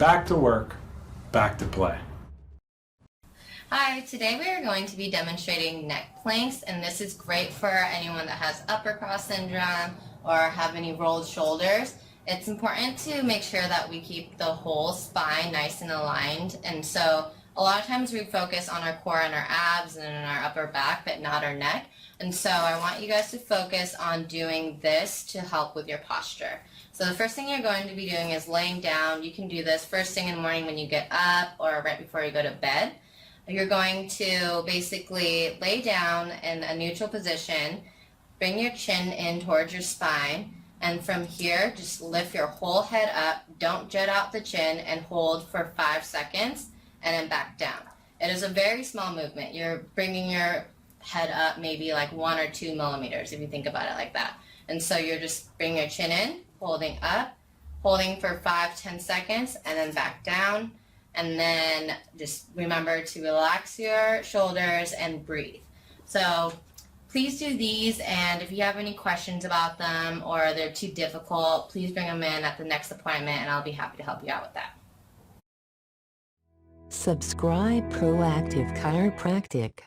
back to work, back to play. Hi, today we are going to be demonstrating neck planks, and this is great for anyone that has upper cross syndrome or have any rolled shoulders. It's important to make sure that we keep the whole spine nice and aligned, and so a lot of times we focus on our core and our abs and our upper back, but not our neck. And so I want you guys to focus on doing this to help with your posture. So the first thing you're going to be doing is laying down. You can do this first thing in the morning when you get up or right before you go to bed. You're going to basically lay down in a neutral position, bring your chin in towards your spine, and from here just lift your whole head up, don't jet out the chin, and hold for 5 seconds and then back down. It is a very small movement. You're bringing your head up maybe like 1 or 2 millimeters if you think about it like that. And so you're just bringing your chin in, holding up, holding for 5-10 seconds, and then back down. And then just remember to relax your shoulders and breathe. So please do these, and if you have any questions about them or they're too difficult, please bring them in at the next appointment and I'll be happy to help you out with that. Subscribe ProActive Chiropractic.